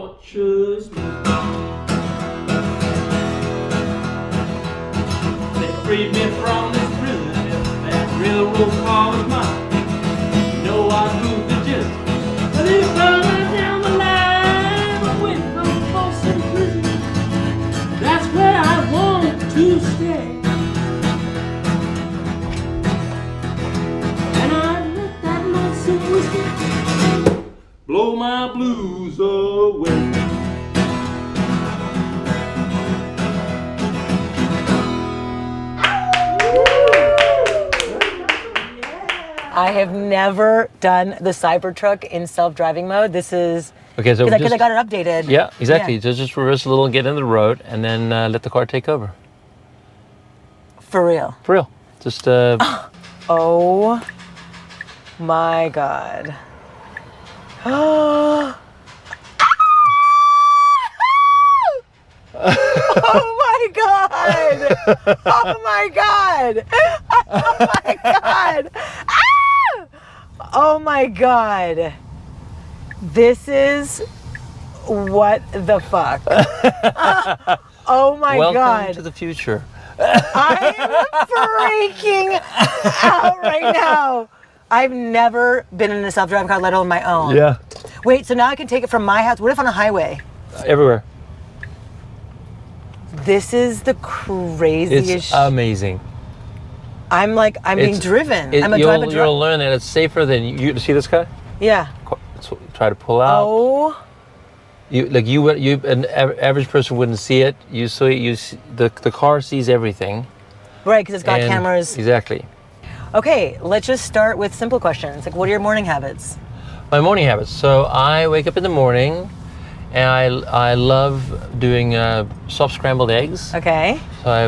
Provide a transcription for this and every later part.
tortures me. They freed me from this prison. If that railroad car was mine, you know I'd move the gist. But if running down the line, away from Folsom Prison, that's where I want to stay. And I'd let that lonesome whiskey blow my blues away. I have never done the Cybertruck in self-driving mode. This is Okay, so because I got it updated. Yeah, exactly. Yeah. So just reverse a little and get in the road, and then let the car take over. For real. For real. Just Oh my God. Oh my God. Oh my God. Oh my God. Oh my God. This is what the fuck. Oh my welcome God. to the future. I am freaking out right now. I've never been in a self-driving car, let alone my own. Yeah. Wait, so now I can take it from my house. What if on a highway? Everywhere. This is the craziest. It's amazing. I'm being driven. I'm a driver. You'll learn that it's safer than you see this guy? Yeah. Try to pull out. Oh. An average person wouldn't see it. You see the car sees everything. Right, because it's got cameras. Exactly. Okay, let's just start with simple questions. Like, what are your morning habits? My morning habits. So I wake up in the morning, and I love doing soft scrambled eggs. Okay. So I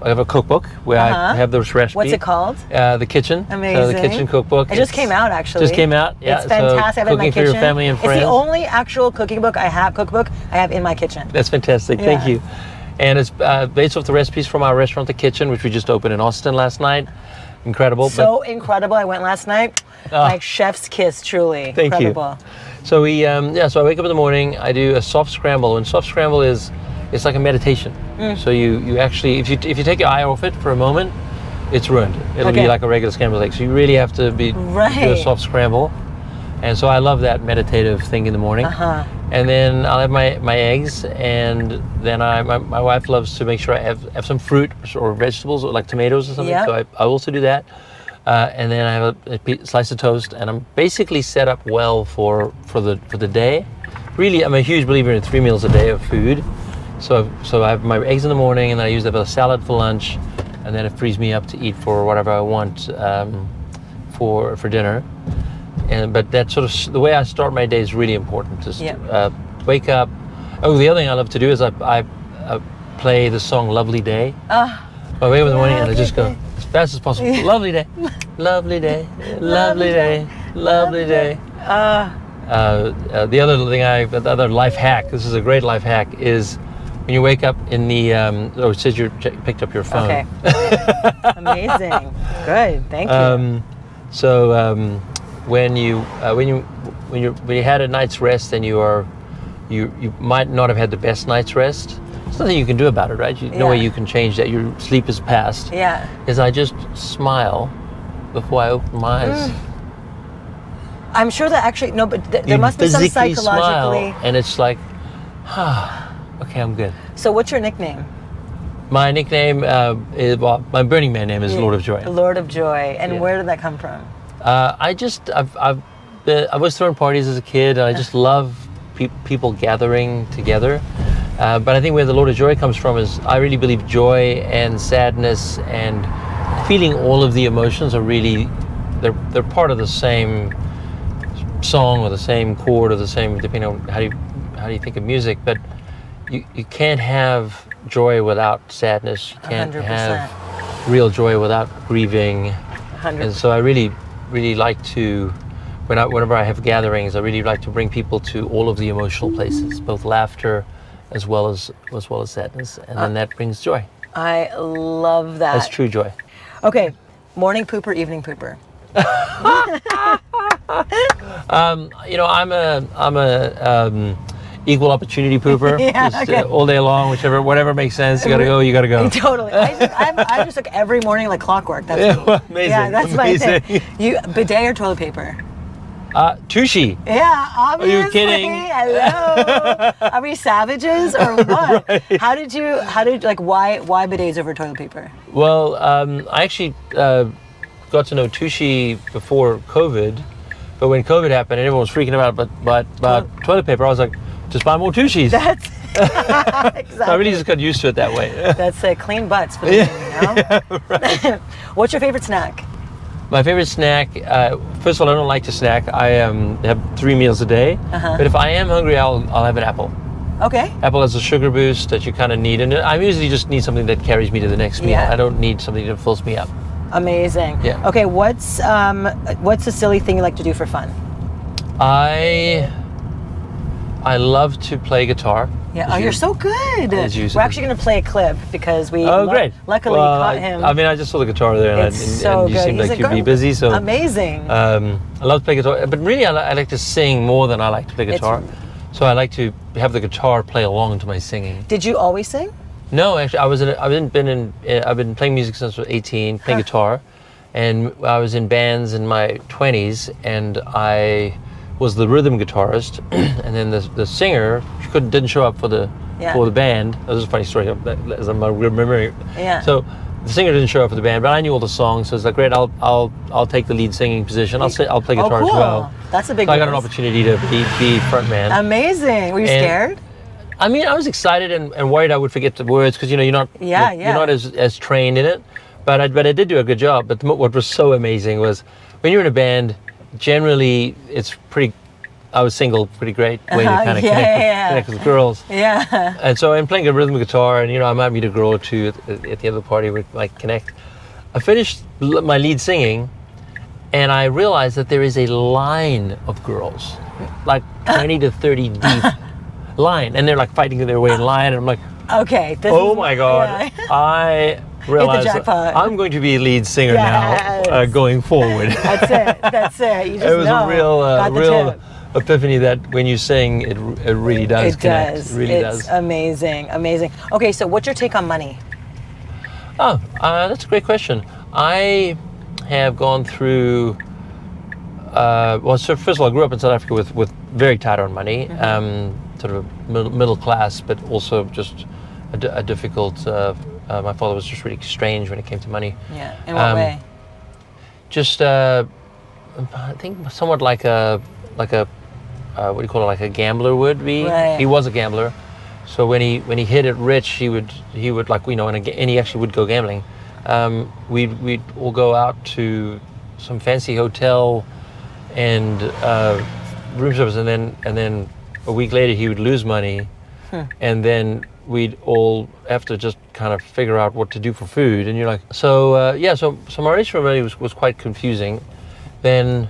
have a cookbook where I have those recipes. What's it called? The Kitchen. Amazing. So the Kitchen cookbook. It just came out, actually. Just came out. Yeah. It's fantastic. I have it in my cooking kitchen. for your family and friends. It's the only actual cookbook I have in my kitchen. That's fantastic. Yeah. Thank you. And it's based off the recipes from our restaurant, The Kitchen, which we just opened in Austin last night. Incredible. So incredible. I went last night. Like chef's kiss, truly. Thank incredible. you. So so I wake up in the morning, I do a soft scramble, and soft scramble it's like a meditation. So you actually, if you take your eye off it for a moment, it's ruined. It'll be like a regular scrambled egg. So you really have to do a soft scramble. And so I love that meditative thing in the morning. And then I'll have my eggs, and then my wife loves to make sure I have some fruit or vegetables, like tomatoes or something. Yep. So I also do that. And then I have a slice of toast, and I'm basically set up well for the day. Really, I'm a huge believer in 3 meals a day of food. So I have my eggs in the morning, and then I use a salad for lunch, and then it frees me up to eat for whatever I want for dinner. But that sort of the way I start my day is really important. Just wake up. Oh, the other thing I love to do is I play the song "Lovely Day." I wake up in the morning and I just go as fast as possible. Lovely day, lovely day, lovely day, lovely day. The other thing the other life hack. This is a great life hack. Is when you wake up in the it says you picked up your phone. Okay. Amazing. Good. Thank you. When you had a night's rest and you might not have had the best night's rest, there's nothing you can do about it, right? No way you can change that. Your sleep is past. Yeah. Is I just smile before I open my eyes. I'm sure that actually but there must be some physically psychologically. smile, and it's like, okay, I'm good. So what's your nickname? My nickname my Burning Man name is Lord of Joy. Lord of Joy. And where did that come from? I was throwing parties as a kid, and I just love people gathering together. But I think where the Lord of Joy comes from is I really believe joy and sadness and feeling all of the emotions are really they're part of the same song or the same chord or the same, depending on how you think of music. But you can't have joy without sadness. You can't 100%. have real joy without grieving. 100%. And so I really like to, whenever I have gatherings, I really like to bring people to all of the emotional places, both laughter as well as sadness, and then that brings joy. I love that. That's true joy. Okay, morning pooper, evening pooper. I'm a equal opportunity pooper. Yeah, Just, okay. all day long, whatever makes sense. You gotta go. You gotta go. Totally. I just like every morning like clockwork. That's Yeah, me. well, amazing. Yeah, that's amazing. my thing. You bidet or toilet paper? Tushy. Yeah, obviously. Are you kidding? Hello. Are we savages or what? Right. How did like why bidets over toilet paper? Well, I actually got to know Tushy before COVID, but when COVID happened and everyone was freaking out about toilet paper, I was like, just buy more Tushys. That's exactly. I really just got used to it that way. That's clean butts for the you know? Yeah, right. What's your favorite snack? My favorite snack, first of all, I don't like to snack. I have 3 meals a day, but if I am hungry, I'll have an apple. Okay. Apple has a sugar boost that you kind of need, and I usually just need something that carries me to the next meal. Yeah. I don't need something that fills me up. Amazing. Yeah. Okay, what's a silly thing you like to do for fun? I love to play guitar. Yeah. Oh, you're so good. As you We're actually going to play a clip because we great. luckily Well, caught him. I mean, I just saw the guitar there, and, It's so and you good. seemed He's like a you'd be good- busy. So Amazing. I love to play guitar, but really, I like to sing more than I like to play guitar. So I like to have the guitar play along to my singing. Did you always sing? No, actually, I've been playing music since I was 18, playing guitar, and I was in bands in my 20s, and I was the rhythm guitarist, and then the singer didn't show up for the band. This is a funny story as I'm remembering. Yeah. So the singer didn't show up for the band, but I knew all the songs, so it's like, great, I'll take the lead singing position. I'll play guitar cool. as well. That's a big. So I got an move. opportunity to be front man. Amazing. Were you scared? I mean, I was excited and worried I would forget the words because you're not you're not as trained in it. But I did do a good job. But what was so amazing was when you're in a band, generally it's pretty. I was single, pretty great way to kind of connect with girls. Yeah. And so I'm playing a rhythm guitar, and I might meet a girl or two at the end of the party. We might connect. I finished my lead singing, and I realized that there is a line of girls, like 20 to 30 deep. Line, and they're like fighting their way in line, and I'm like, okay. Oh my God! Yeah. I realized jackpot. I'm going to be a lead singer Yes. now, going forward. That's it. You just It was know. a Got the real tip. epiphany that when you sing, it really does It connect. does. It really It's does. amazing. Okay, so what's your take on money? Oh, that's a great question. I have gone through. So first of all, I grew up in South Africa with very tight on money. Sort of a middle class, but also just a difficult. My father was just really strange when it came to money. Yeah. In what way? Just I think somewhat like a what do you call it? Like a gambler would be. Right. He was a gambler, so when he hit it rich, he would like and he actually would go gambling. We'd all go out to some fancy hotel and room service, and then a week later he would lose money, and then we'd all have to just kind of figure out what to do for food. And you're like, so my relationship with money was quite confusing. Then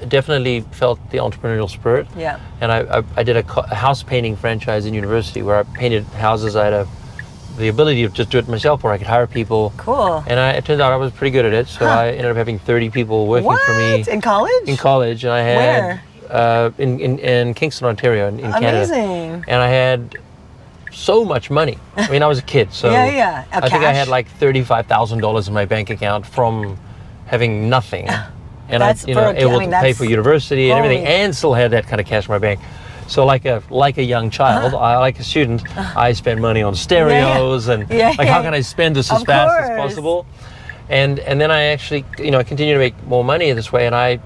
definitely felt the entrepreneurial spirit. Yeah. And I did a house painting franchise in university where I painted houses. I had the ability to just do it myself, or I could hire people. Cool. And it turned out I was pretty good at it, so I ended up having 30 people working for me. In college? In college, and I had in Kingston, Ontario, in Canada. Amazing. And I had so much money. I mean, I was a kid, so Yeah. I think I had like $35,000 in my bank account from having nothing, and That's able to pay that's- for university and everything, Holy- and still had that kind of cash in my bank. So like a young child, like a student, I spend money on stereos and how can I spend this as fast as possible? And then I actually, I continue to make more money this way, and I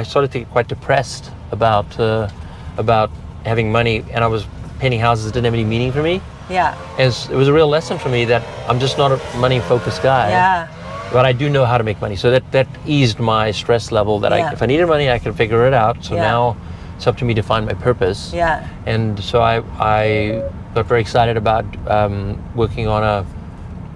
started to get quite depressed about having money, and I was painting houses that didn't have any meaning for me. Yeah. It was a real lesson for me that I'm just not a money-focused guy. Yeah. But I do know how to make money, so that eased my stress level. That if I needed money, I could figure it out. So now it's up to me to find my purpose. Yeah. And so I got very excited about working on a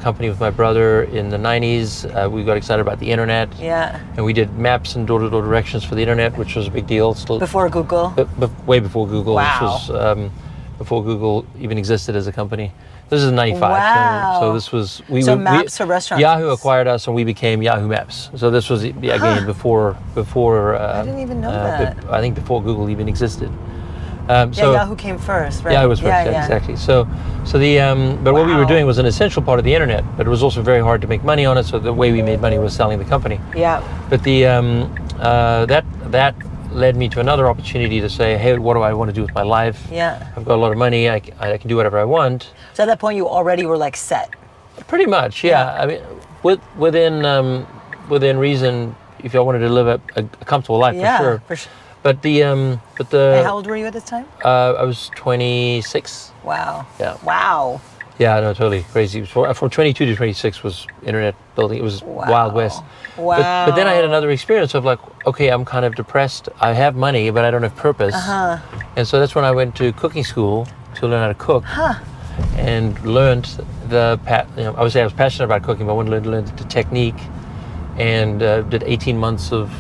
company with my brother in the 90s. We got excited about the internet. Yeah. And we did maps and door-to-door directions for the internet, which was a big deal. Still Before Google? way before Google. Wow. This was before Google even existed as a company. This is 95. Wow. So this was Maps for restaurants. Yahoo acquired us, and we became Yahoo Maps. So this was again before. I didn't even know that. I think before Google even existed. Yahoo came first, right? Yeah, it was first. Yeah, exactly. So the but what we were doing was an essential part of the internet, but it was also very hard to make money on it. So the way we made money was selling the company. Yeah. But the that led me to another opportunity to say, hey, what do I want to do with my life? Yeah. I've got a lot of money. I can do whatever I want. So at that point, you already were like set. Pretty much, yeah. I mean, within reason, if I wanted to live a comfortable life, for sure. But And how old were you at this time? I was 26. Wow. Yeah. Wow. Yeah, no, totally crazy. From 22 to 26 was internet building. It was Wild West. Wow. But then I had another experience of like, okay, I'm kind of depressed. I have money, but I don't have purpose. And so that's when I went to cooking school to learn how to cook. And learned I would say I was passionate about cooking, but I wanted to learn the technique, and did 18 months of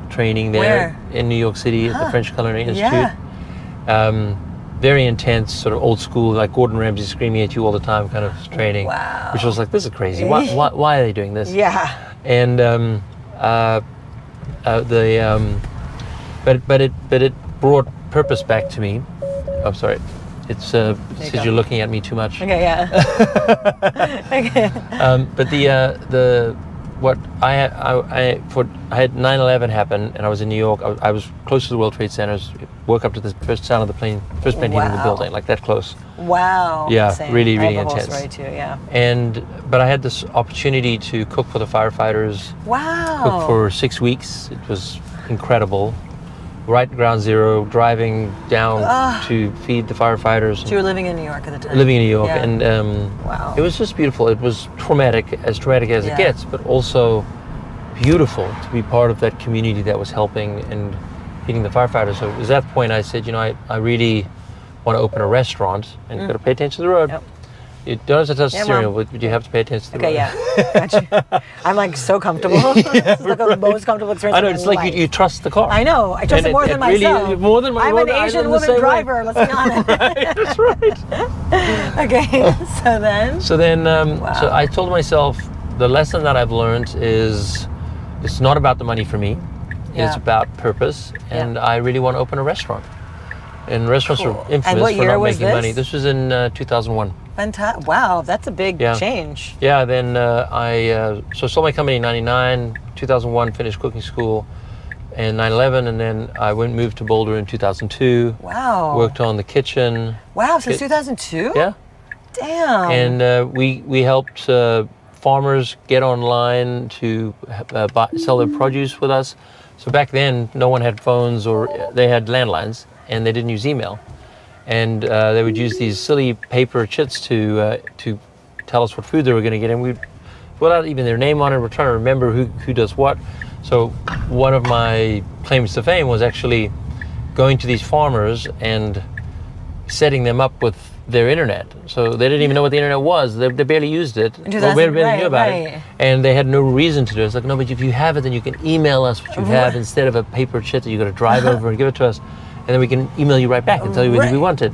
training there in New York City at the French Culinary Institute. Very intense, sort of old school, like Gordon Ramsay screaming at you all the time kind of training, which was like, this is crazy. Why are they doing this? Yeah. And but it brought purpose back to me. I'm sorry. It's says you're looking at me too much. Okay, yeah. Okay. But I had 9/11 happen, and I was in New York. I was close to the World Trade Centers. Woke up to the first sound of the plane hitting the building, like that close. Wow. Yeah, Same. really I have a intense. whole story too, yeah. But I had this opportunity to cook for the firefighters. Wow. Cook for 6 weeks. It was incredible. Right at ground zero, driving down to feed the firefighters. So you were living in New York at the time? Living in New York, and wow. It was just beautiful. It was traumatic as it gets, but also beautiful to be part of that community that was helping and feeding the firefighters. So it was at that point I said, I really want to open a restaurant, and you've got to pay attention to the road. Yep. You don't have to touch the steering wheel, but you have to pay attention to the road. Okay, yeah. Gotcha. I'm like so comfortable. This is like the most comfortable experience I know, of it's my like life. you trust the car. I know. I trust it more than myself. Really, more than I'm an Asian woman driver, let's be honest. Right, that's right. Okay, so then? So I told myself, the lesson that I've learned is it's not about the money for me. It's about purpose, and I really want to open a restaurant. And restaurants are infamous for not making money. This was in 2001. Fantastic! Wow, that's a big change. Yeah. Then I sold my company in '99, 2001 finished cooking school, and 9/11, and then I moved to Boulder in 2002. Wow. Worked on the kitchen. Wow, since 2002? Yeah. Damn. And we helped farmers get online to sell their produce with us. So back then, no one had phones, or they had landlines, and they didn't use email. And they would use these silly paper chits to tell us what food they were going to get, and we'd put out even their name on it. We're trying to remember who does what. So one of my claims to fame was actually going to these farmers and setting them up with their internet. So they didn't even know what the internet was. They barely used it. Well, they barely knew about it. And they had no reason to do it. It's like, no, but if you have it, then you can email us what you have instead of a paper chit that you got to drive over and give it to us. And then we can email you right back and tell you what we wanted.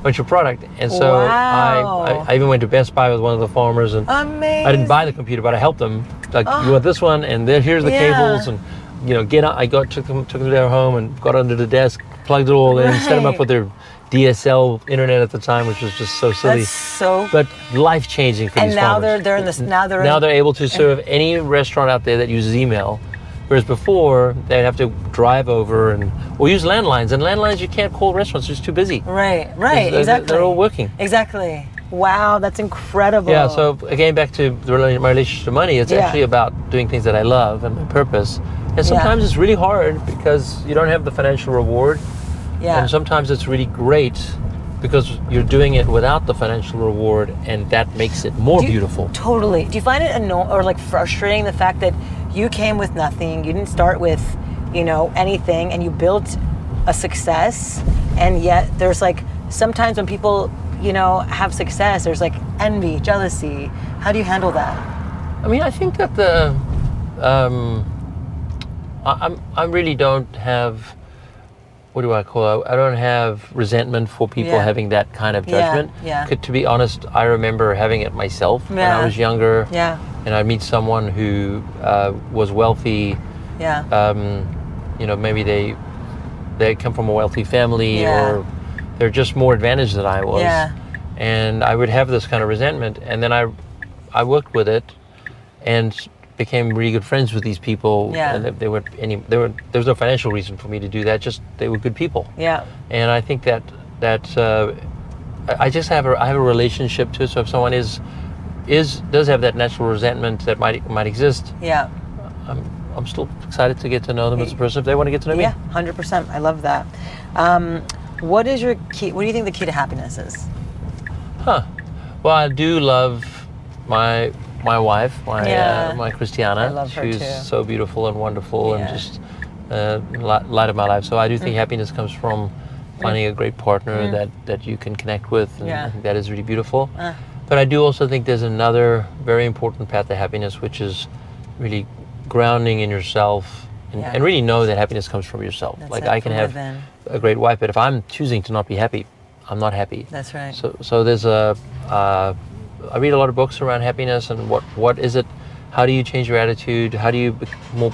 What's your product? And so I even went to Best Buy with one of the farmers, and amazing. I didn't buy the computer, but I helped them. Like, you want this one, and here's the cables, and took them to their home and got under the desk, plugged it all in, set them up with their DSL internet at the time, which was just so silly. But life changing for these farmers. And now they're able to serve any restaurant out there that uses email. Whereas before, they'd have to drive over or use landlines. And landlines, you can't call restaurants, they're just too busy. Right, exactly. They're all working. Exactly. Wow, that's incredible. Yeah, so again, back to my relationship to money, it's actually about doing things that I love and my purpose. And sometimes it's really hard because you don't have the financial reward. Yeah. And sometimes it's really great because you're doing it without the financial reward, and that makes it more beautiful. Totally. Do you find it annoying or like frustrating, the fact that you came with nothing, you didn't start with, anything, and you built a success, and yet there's like sometimes when people, have success, there's like envy, jealousy. How do you handle that? I mean, I think that I really don't have, what do I call it? I don't have resentment for people having that kind of judgment. Yeah. To be honest, I remember having it myself when I was younger. Yeah. And I'd meet someone who was wealthy. Yeah. Maybe they come from a wealthy family, or they're just more advantaged than I was. Yeah. And I would have this kind of resentment, and then I worked with it and became really good friends with these people. Yeah. And there was no financial reason for me to do that, just they were good people. Yeah. And I think that I just have a relationship to it. So if someone does have that natural resentment that might exist, Yeah. I'm still excited to get to know them as a person if they want to get to know me. Yeah, 100%. I love that. What is your key? What do you think the key to happiness is? Well, I do love my wife, my Christiana. I love her She's too. so beautiful and wonderful and Yeah. just light of my life. So I do think happiness comes from finding a great partner that you can connect with, and I think that is really beautiful. But I do also think there's another very important path to happiness, which is really grounding in yourself and really know that happiness comes from yourself. That's like it, I can from have within. a great wife, but if I'm choosing to not be happy, I'm not happy. That's right. So there's I read a lot of books around happiness and what is it? How do you change your attitude? How do you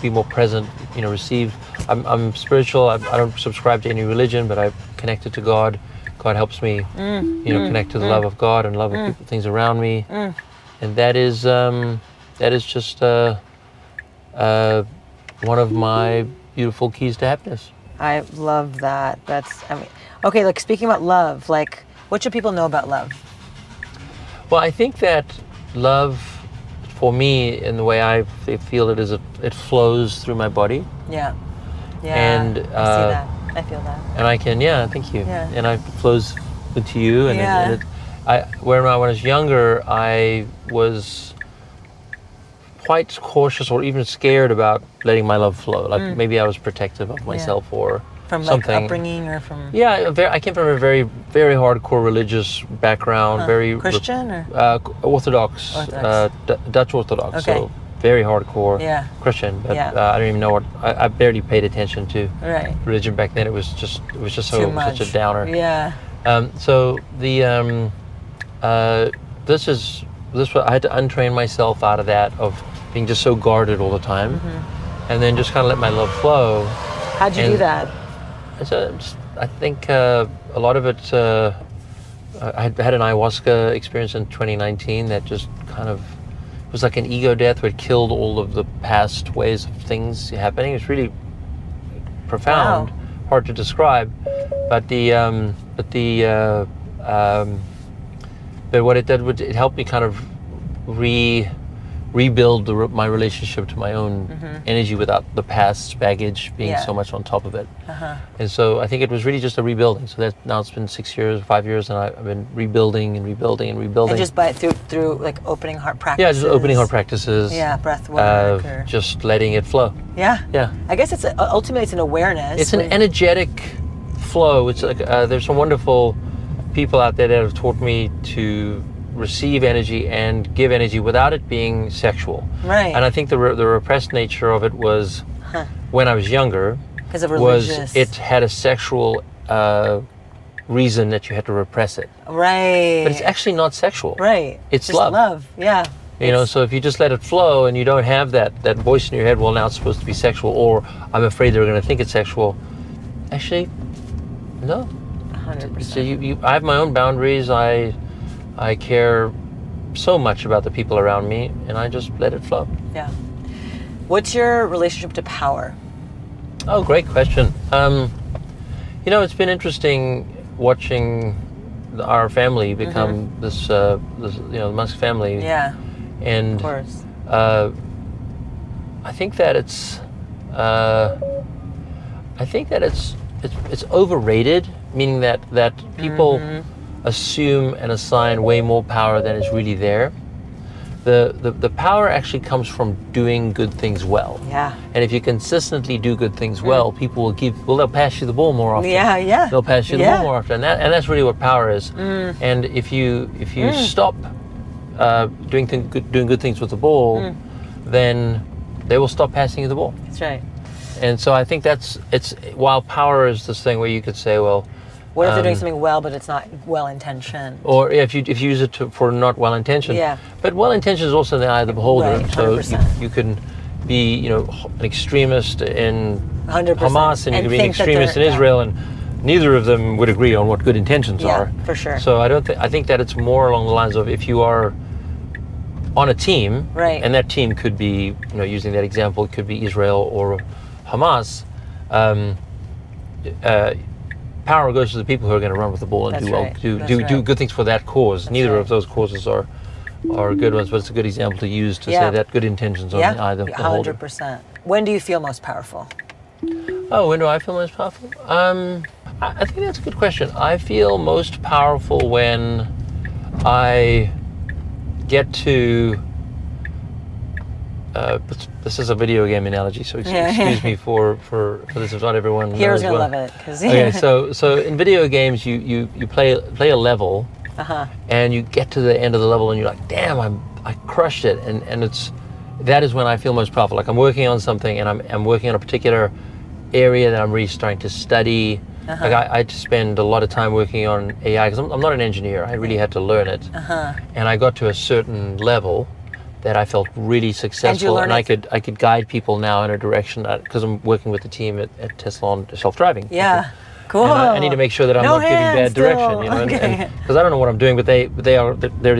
be more present? Receive. I'm spiritual. I don't subscribe to any religion, but I'm connected to God. God helps me, connect to the love of God and love of people, things around me, and that is just one of my beautiful keys to happiness. I love that. Okay, like speaking about love, like what should people know about love? Well, I think that love, for me, in the way I feel it, is it flows through my body. Yeah. And I see that. I feel that. And I can, thank you. Yeah. And it flows into you. And when I was younger, I was quite cautious or even scared about letting my love flow. Like maybe I was protective of myself or from something. Like upbringing or from. Yeah, I came from a very, very hardcore religious background. Very Christian or Orthodox, Dutch Orthodox. Okay. So very hardcore Christian. But I don't even know I barely paid attention to religion back then. It was just such a downer. Yeah. So the I had to untrain myself out of that, of being just so guarded all the time, and then just kind of let my love flow. How'd you do that? So I think a lot of it. I had an ayahuasca experience in 2019 that just kind of was like an ego death, where it killed all of the past ways of things happening. It's really profound, hard to describe, but but what it did was it helped me kind of rebuild my relationship to my own energy without the past baggage being so much on top of it. And so I think it was really just a rebuilding. So now it's been 5 years, and I've been rebuilding and rebuilding and rebuilding. And just through like opening heart practices. Yeah, just opening heart practices. Yeah, breath work. Just letting it flow. Yeah. Yeah. I guess ultimately it's an awareness. It's an energetic flow. It's like there's some wonderful people out there that have taught me to receive energy and give energy without it being sexual. Right. And I think the repressed nature of it was when I was younger. Because of religious. Was it had a sexual reason that you had to repress it. Right. But it's actually not sexual. Right. It's just love. Yeah. You know, so if you just let it flow and you don't have that voice in your head, well, now it's supposed to be sexual, or I'm afraid they're going to think it's sexual. Actually, no. 100%. So I have my own boundaries. I care so much about the people around me, and I just let it flow. Yeah. What's your relationship to power? Oh, great question. You know, it's been interesting watching our family become this the Musk family. Yeah. And of course. I think that it's overrated, meaning that people assume and assign way more power than is really there. The power actually comes from doing good things well. Yeah. And if you consistently do good things well, people they'll pass you the ball more often. Yeah. They'll pass you the ball more often, and that's really what power is. And if you stop doing good things with the ball, then they will stop passing you the ball. That's right. And so I think while power is this thing where you could say, well, what if they're doing something well, but it's not well-intentioned? Or if you use it for not well-intentioned. Yeah. But well-intentioned is also in the eye of the beholder. Right, so 100%. you can be, an extremist in 100%. Hamas, and you can be an think that extremist in they're- Israel, and neither of them would agree on what good intentions Yeah, are. for sure. So I think that it's more along the lines of if you are on a team, Right. and that team could be, using that example, it could be Israel or Hamas. Power goes to the people who are going to run with the ball and That's do well, right. do That's do, right. do good things for that cause. That's Neither right. of those causes are good ones, but it's a good example to use to Yeah. say that good intentions are Yeah, either beholder. 100%. When do you feel most powerful? Oh, when do I feel most powerful? I think that's a good question. I feel most powerful when I get to. This is a video game analogy, so excuse me for this. If not everyone Hero's knows gonna well. love it. 'Cause Okay, so in video games, you play a level, and you get to the end of the level, and you're like, damn, I crushed it, and that is when I feel most powerful. Like I'm working on something, and I'm working on a particular area that I'm really starting to study. Like I had to spend a lot of time working on AI because I'm not an engineer. I really had to learn it, and I got to a certain level that I felt really successful, and I could guide people now in a direction because I'm working with the team at Tesla on self-driving. Yeah, cool. And I need to make sure that I'm not giving bad direction, because I don't know what I'm doing, but they're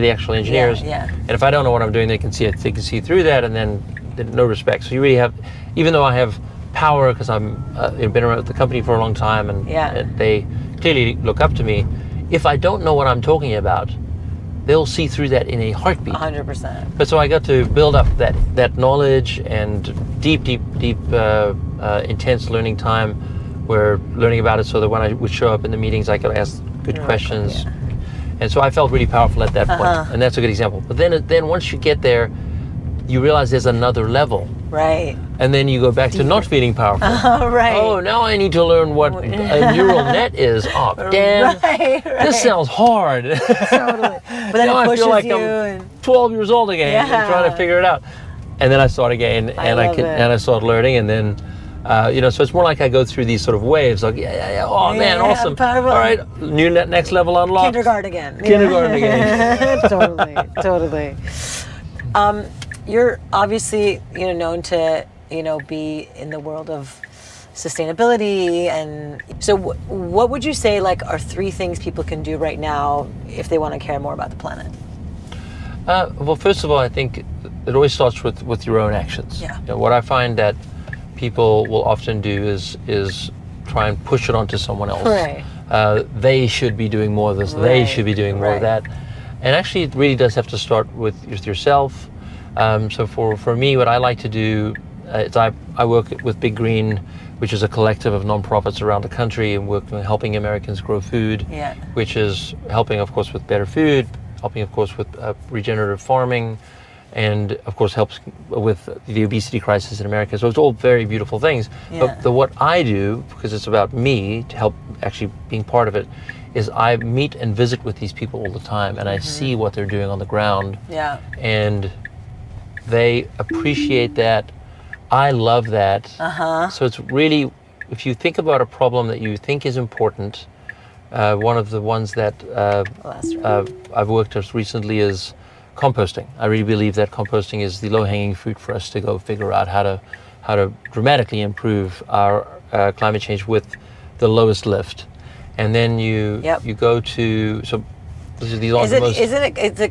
the actual engineers. Yeah. And if I don't know what I'm doing, they can see it. They can see through that, and then no respect. So you really have, even though I have power because I'm been around the company for a long time, and they clearly look up to me. If I don't know what I'm talking about, they'll see through that in a heartbeat. 100%. But so I got to build up that knowledge and deep, intense learning time, where learning about it, so that when I would show up in the meetings, I could ask good questions. Yeah. And so I felt really powerful at that point, and that's a good example. But then once you get there, you realize there's another level. Right. And then you go back to not feeling powerful. Right. Oh, now I need to learn what a neural net is. Oh, damn. Right. This sounds hard. Totally. But then Now it I pushes feel like you. I'm 12 years old again and trying to figure it out. And then I start again, and I start learning, and then, so it's more like I go through these sort of waves. Like, oh man, awesome. Powerful. All right, new next level unlocked. Kindergarten again. Kindergarten again. Totally. You're obviously, known to, be in the world of sustainability, and so what would you say are 3 things people can do right now if they want to care more about the planet? Well, first of all, I think it always starts with your own actions. Yeah. What I find that people will often do is try and push it onto someone else. Right. They should be doing more of this. Right. They should be doing more of Right. that. And actually, it really does have to start with yourself. So for me, what I like to do is I work with Big Green, which is a collective of nonprofits around the country, and helping Americans grow food, which is helping, of course, with better food, helping, of course, with regenerative farming, and, of course, helps with the obesity crisis in America. So it's all very beautiful things. Yeah. But what I do, because it's about me, to help actually being part of it, is I meet and visit with these people all the time, and I see what they're doing on the ground. Yeah. And they appreciate that. I love that. So it's really, if you think about a problem that you think is important, one of the ones that I've worked with recently is composting. I really believe that composting is the low-hanging fruit for us to go figure out how to dramatically improve our climate change with the lowest lift. And then you go to, so these are the most... Is the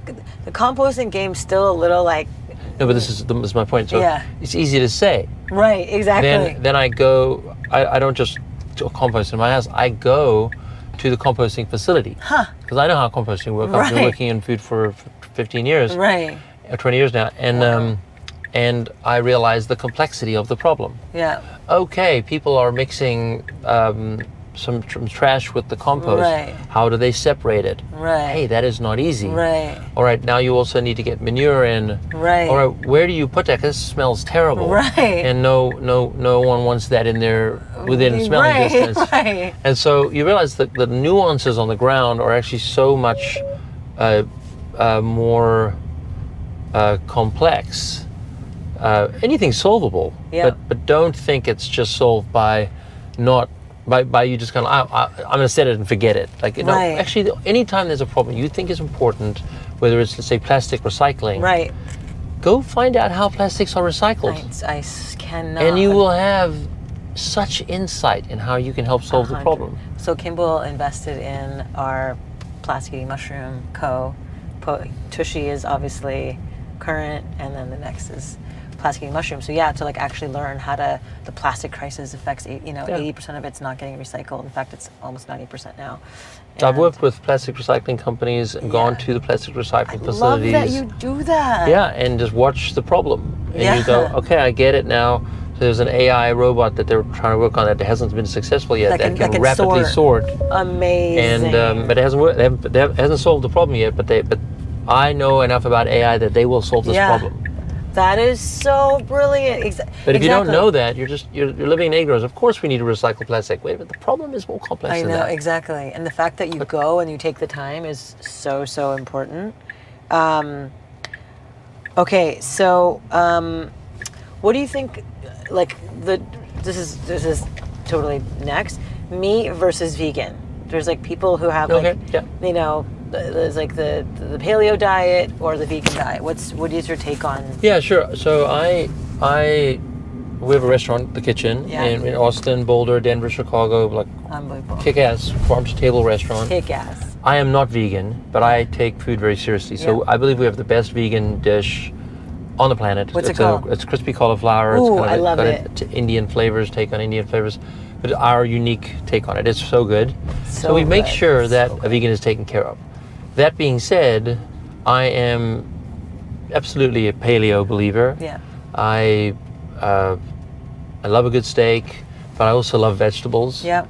composting game still a little No, but this is my point. So it's easy to say. Right, exactly. Then I go, I don't just compost in my house, I go to the composting facility. Because I know how composting works. I've been working in food for 15 years. Right. 20 years now. And I realize the complexity of the problem. Yeah. Okay, people are mixing some trash with the compost. Right. How do they separate it? Right. Hey, that is not easy. Right. All right, now you also need to get manure in. Right. All right, where do you put that? Because it smells terrible. Right. And no one wants that in there within smelling distance. Right. And so you realize that the nuances on the ground are actually so much more complex. Anything's solvable. Yeah. But don't think it's just solved by you just kind of, I'm going to set it and forget it. Actually, anytime there's a problem you think is important, whether it's, let's say, plastic recycling, Right. go find out how plastics are recycled. I cannot. And you will have such insight in how you can help solve the problem. So Kimbal invested in our plastic mushroom co. Tushy is obviously current, and then the next is plastic mushroom. So yeah, to like actually learn how to, the plastic crisis affects, 80% of it's not getting recycled. In fact, it's almost 90% now. I've worked with plastic recycling companies and gone to the plastic recycling facilities. I love that you do that. Yeah, and just watch the problem. And Yeah. you go, okay, I get it now. There's an AI robot that they're trying to work on that hasn't been successful yet, that can rapidly sort. Amazing. And but it hasn't worked. They hasn't solved the problem yet. But I know enough about AI that they will solve this problem. That is so brilliant. But if you don't know that, you're living in ignorance. Of course, we need to recycle plastic. Wait, but the problem is more complex than that. I know, exactly. And the fact that you go and you take the time is so important. Okay, so what do you think? Like this is totally next. Meat versus vegan. There's like people who have there's like the paleo diet or the vegan diet. What is your take on? Yeah, sure. So we have a restaurant, The Kitchen, in Austin, Boulder, Denver, Chicago, like unbelievable, kick-ass farm-to-table restaurant. Kick-ass. I am not vegan, but I take food very seriously. So I believe we have the best vegan dish on the planet. What's it called? It's crispy cauliflower. Ooh, it's I love it. Indian flavors, take on Indian flavors, but our unique take on it. It's so good. So we make sure that a vegan is taken care of. That being said, I am absolutely a paleo believer. Yeah. I love a good steak, but I also love vegetables. Yeah.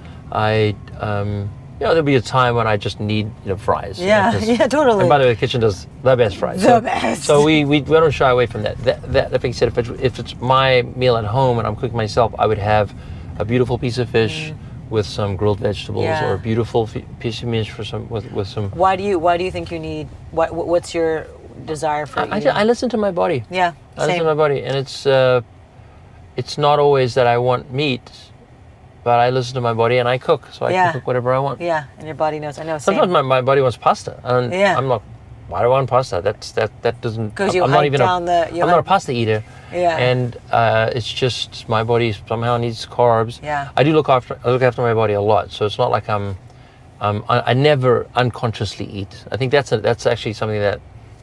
There'll be a time when I just need fries. Yeah, totally. And by the way, The Kitchen does the best fries. The best. So we don't shy away from that. That being said, if it's my meal at home and I'm cooking myself, I would have a beautiful piece of fish with some grilled vegetables, or a beautiful piece of meat with some. Why do you think you need? What's your desire for? I listen to my body. Yeah, I listen to my body, and it's not always that I want meat. But I listen to my body and I cook, so I can cook whatever I want. Yeah, and your body knows. I know. Sometimes my body wants pasta, and I'm like, why do I want pasta? That doesn't. Because you I'm hike down the. I'm not a pasta eater. Yeah. And it's just my body somehow needs carbs. Yeah. I look after my body a lot, so it's not like I never unconsciously eat. I think that's actually something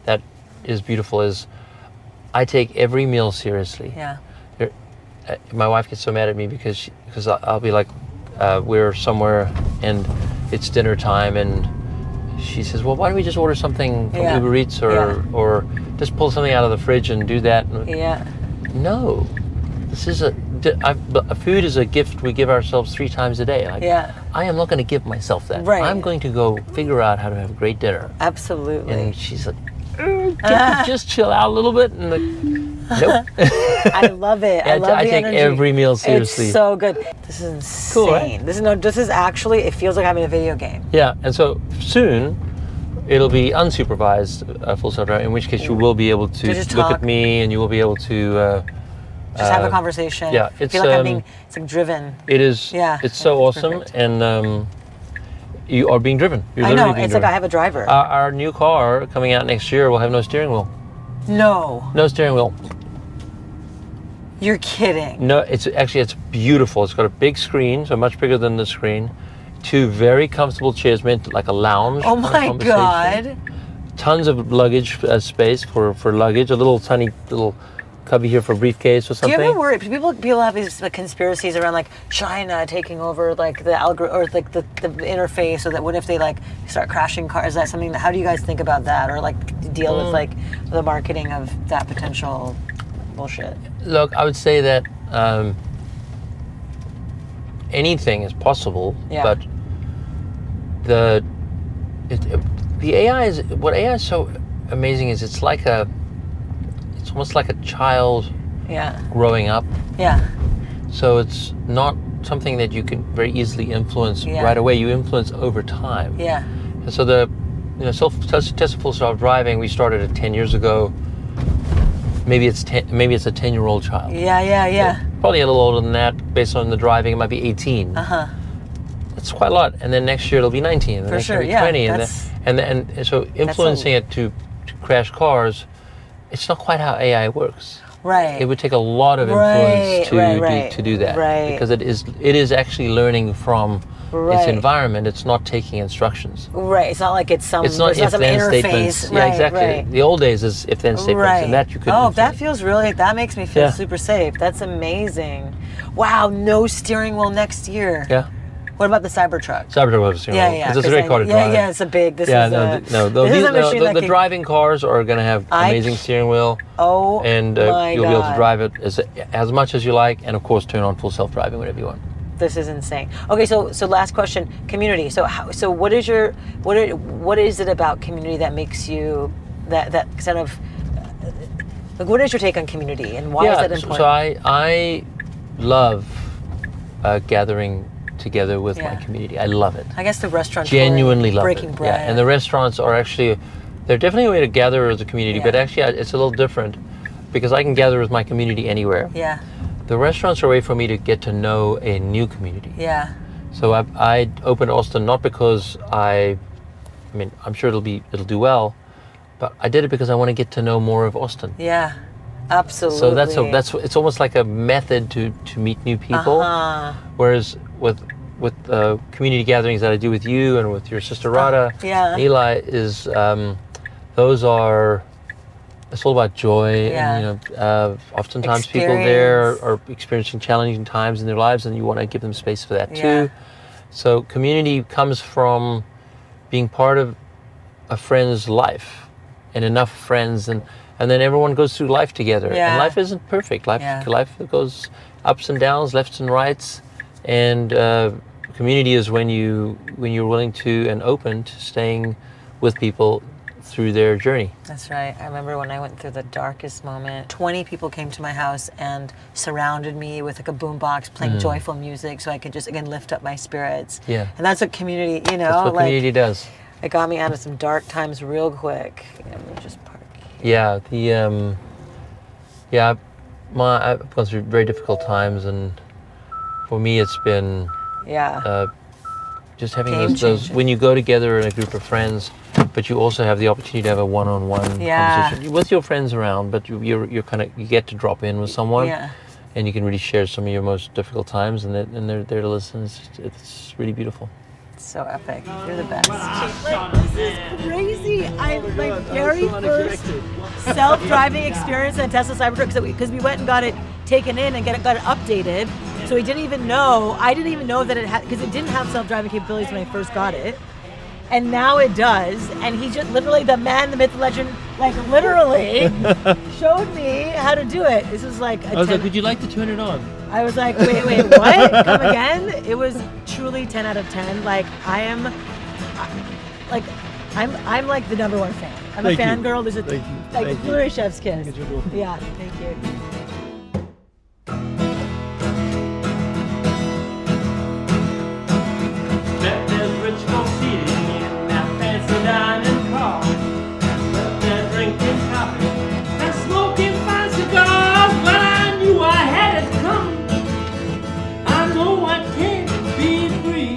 that is beautiful. Is I take every meal seriously. Yeah. My wife gets so mad at me because I'll be like, we're somewhere and it's dinner time, and she says, well, why don't we just order something from Uber Eats or just pull something out of the fridge and do that? Yeah. No, this is food is a gift we give ourselves 3 times a day. I am not going to give myself that. Right. I'm going to go figure out how to have a great dinner. Absolutely. And she's like, just chill out a little bit, and like, nope. I love it. I love the I take energy. every meal seriously. It's so good. This is insane. Cool, right? This is actually, it feels like having a video game. Yeah, and so soon it'll be unsupervised full self-driving, in which case you will be able to look at me and you will be able to just have a conversation. Yeah, I feel like I'm being driven. It is. Yeah, it's so awesome, perfect. And you are being driven. You're I know. Being it's driven. like I have a driver. Our new car coming out next year will have no steering wheel. No steering wheel. You're kidding. No, it's beautiful. It's got a big screen, so much bigger than the screen. 2 very comfortable chairs, meant like a lounge. Oh my God. Tons of luggage space for luggage. A little tiny little cubby here for a briefcase or something. Do you ever worry? People have these conspiracies around like China taking over like the algorithm or like the interface, so that what if they like start crashing cars? Is that something? How do you guys think about that, or like deal with like the marketing of that potential bullshit? Look, I would say that anything is possible, but the AI is what AI is so amazing is it's almost like a child growing up. Yeah. So it's not something that you can very easily influence right away. You influence over time. Yeah. And so the Tesla Full Self Driving, we started it 10 years ago. Maybe it's a 10-year-old child. Yeah. Probably a little older than that, based on the driving. It might be 18. That's quite a lot. And then next year it'll be 19. And for next sure. year it'll be 20. And so influencing it to crash cars, it's not quite how AI works. Right. It would take a lot of influence to do that. Right. Because it is actually learning from Right. It's environment. It's not taking instructions. Right. It's not like it's some. It's not there's some if-then interface. statements. Right, Yeah, exactly. Right. The old days is if-then statements, Right. and that you couldn't. Oh, that feels really. That makes me feel Yeah. super safe. That's amazing. Wow. No steering wheel next year. Yeah. What about the Cybertruck? Cybertruck was Yeah, yeah. Because it's a great car to drive. Yeah, it's a big. This Yeah, is no, a, no. this is a machine that The can, driving cars are going to have amazing steering wheel, Oh and my you'll be able to God. drive it as much as you like, and of course turn on full self-driving whenever you want. This is insane. Okay, so last question, community. So what is it about community that makes you that kind of like, what is your take on community, and why is that important? So I love gathering together with my community. I love it. I guess the restaurant Genuinely love breaking it. bread. Yeah, and the restaurants are actually, they're definitely a way to gather as a community, Yeah. but actually it's a little different because I can gather with my community anywhere. Yeah. The restaurants are a way for me to get to know a new community. Yeah. So I opened Austin not because I mean, I'm sure it'll do well, but I did it because I want to get to know more of Austin. Yeah. Absolutely. So that's it's almost like a method to meet new people. Whereas with community gatherings that I do with you and with your sister Rada, Eli, is those are, it's all about joy, and oftentimes people there are experiencing challenging times in their lives, and you want to give them space for that too. So community comes from being part of a friend's life, and enough friends, and then everyone goes through life together. And life isn't perfect. Life goes ups and downs, lefts and rights, and community is when you're willing to and open to staying with people through their journey. That's right. I remember when I went through the darkest moment, 20 people came to my house and surrounded me with like a boombox playing joyful music so I could just, again, lift up my spirits. Yeah. And that's what community, That's what community does. It got me out of some dark times real quick. Let me just park here. Yeah, I've gone through very difficult times, and for me it's been just having those when you go together in a group of friends, but you also have the opportunity to have a one-on-one conversation with your friends around, but you get to drop in with someone, and you can really share some of your most difficult times, and they're there to listen. It's really beautiful. So epic. You're the best. This is crazy. My very first self-driving experience in a Tesla Cybertruck, because we went and got it taken in and got it updated. So I didn't even know that it had, because it didn't have self-driving capabilities when I first got it. And now it does. And he just literally, the man, the myth, the legend, like literally showed me how to do it. This was like I was like, would you like to turn it on? I was like, wait, what? Come again? It was truly 10 out of 10. Like, I'm like the number one fan. I'm a fangirl. There's a Blu-ray chef's kiss. Yeah, thank you. Bet there's rich folks seated in that fancy dining car. Bet they're drinking coffee and smoking fine cigars. Well, I knew I had it coming. I know I can't be free.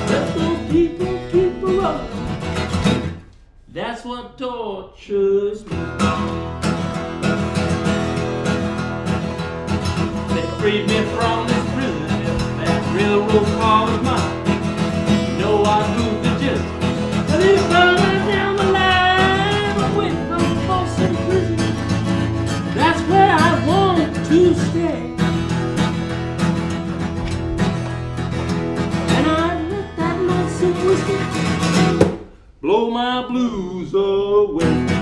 Let those people keep rolling. That's what tortures me. They freed me from this prison. If that railroad car was mine, you know I'd move the gist. And they running down the line away from Folsom Prison. That's where I want to stay. And I let that lonesome whiskey blow my blues away.